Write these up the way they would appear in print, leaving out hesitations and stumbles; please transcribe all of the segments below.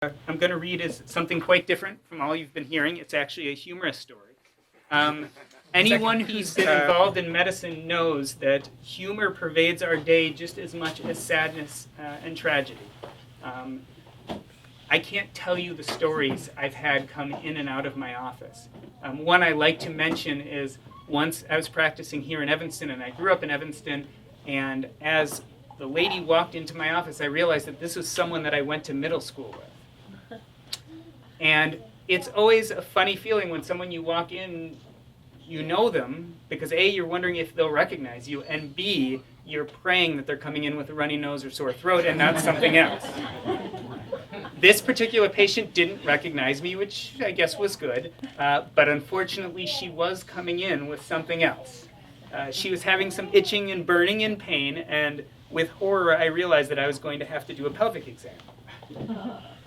I'm going to read is something quite different from all you've been hearing. It's actually a humorous story. Anyone who's been involved in medicine knows that humor pervades our day just as much as sadness and tragedy. I can't tell you the stories I've had come in and out of my office. One I like to mention is once I was practicing here in Evanston, and I grew up in Evanston, and as the lady walked into my office, I realized that this was someone that I went to middle school with. And it's always a funny feeling when someone you walk in, you know them, because A, you're wondering if they'll recognize you, and B, you're praying that they're coming in with a runny nose or sore throat and not something else. This particular patient didn't recognize me, which I guess was good, but unfortunately she was coming in with something else. She was having some itching and burning and pain, and with horror I realized that I was going to have to do a pelvic exam,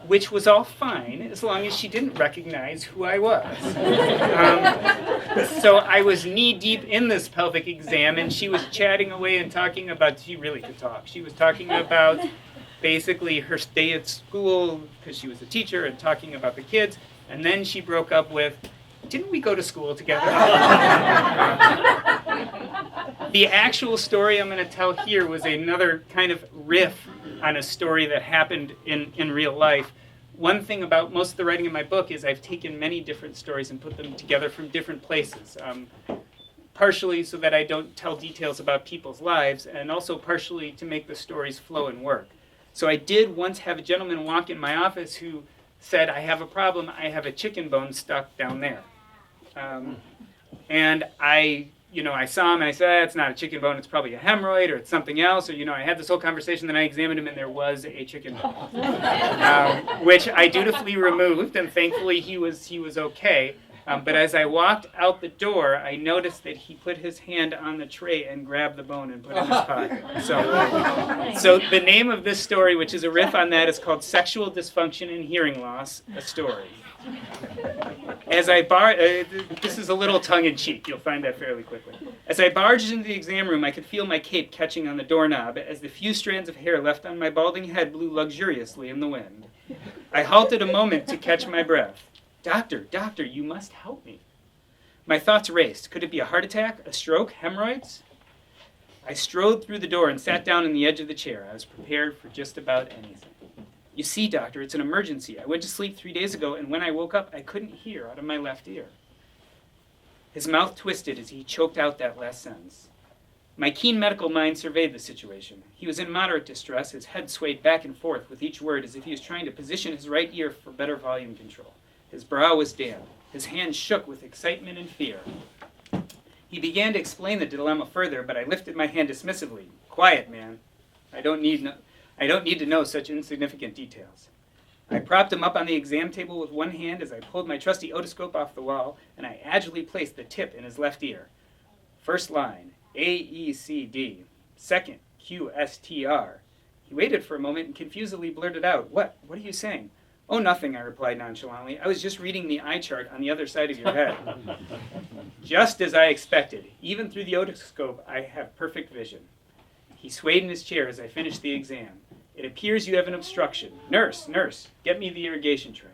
which was all fine as long as she didn't recognize who I was. So I was knee-deep in this pelvic exam, and she was chatting away and talking about, she really could talk. She was talking about basically her stay at school, because she was a teacher, and talking about the kids, and then she broke up with, didn't we go to school together? The actual story I'm going to tell here was another kind of riff on a story that happened in real life. One thing about most of the writing in my book is I've taken many different stories and put them together from different places. Partially so that I don't tell details about people's lives, and also partially to make the stories flow and work. So I did once have a gentleman walk in my office who said, I have a problem, I have a chicken bone stuck down there. And I saw him and I said, it's not a chicken bone, it's probably a hemorrhoid or it's something else. Or, I had this whole conversation, then I examined him and there was a chicken bone, which I dutifully removed, and thankfully he was okay. But as I walked out the door, I noticed that he put his hand on the tray and grabbed the bone and put it in his pocket. So the name of this story, which is a riff on that, is called Sexual Dysfunction and Hearing Loss, a Story. As I this is a little tongue-in-cheek, you'll find that fairly quickly. As I barged into the exam room, I could feel my cape catching on the doorknob as the few strands of hair left on my balding head blew luxuriously in the wind. I halted a moment to catch my breath. Doctor, you must help me. My thoughts raced. Could it be a heart attack, a stroke, hemorrhoids? I strode through the door and sat down on the edge of the chair. I was prepared for just about anything. You see, doctor, it's an emergency. I went to sleep 3 days ago, and when I woke up, I couldn't hear out of my left ear. His mouth twisted as he choked out that last sentence. My keen medical mind surveyed the situation. He was in moderate distress. His head swayed back and forth with each word as if he was trying to position his right ear for better volume control. His brow was damp. His hands shook with excitement and fear. He began to explain the dilemma further, but I lifted my hand dismissively. Quiet, man. I don't need to know such insignificant details. I propped him up on the exam table with one hand as I pulled my trusty otoscope off the wall, and I agilely placed the tip in his left ear. First line, AECD. Second, QSTR. He waited for a moment and confusedly blurted out, What are you saying? Oh, nothing, I replied nonchalantly. I was just reading the eye chart on the other side of your head. Just as I expected. Even through the otoscope, I have perfect vision. He swayed in his chair as I finished the exam. It appears you have an obstruction. Nurse, get me the irrigation tray.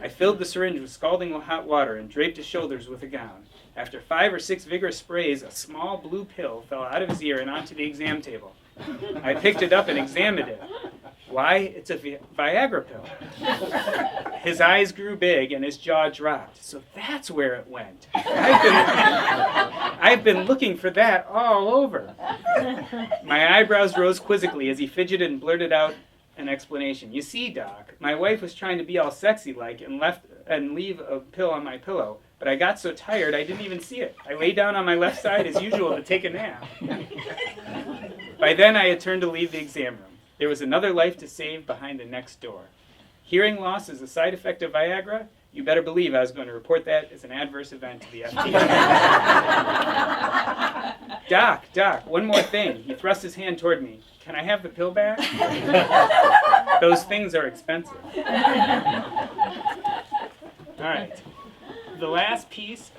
I filled the syringe with scalding hot water and draped his shoulders with a gown. After 5 or 6 vigorous sprays, a small blue pill fell out of his ear and onto the exam table. I picked it up and examined it. Why, it's a Viagra pill. His eyes grew big and his jaw dropped. So that's where it went. I've been looking for that all over. My eyebrows rose quizzically as he fidgeted and blurted out an explanation. You see, Doc, my wife was trying to be all sexy-like and leave a pill on my pillow, but I got so tired I didn't even see it. I lay down on my left side as usual to take a nap. By then I had turned to leave the exam room. There was another life to save behind the next door. Hearing loss is a side effect of Viagra. You better believe I was going to report that as an adverse event to the FDA. Doc, one more thing. He thrust his hand toward me. Can I have the pill back? Those things are expensive. All right. The last piece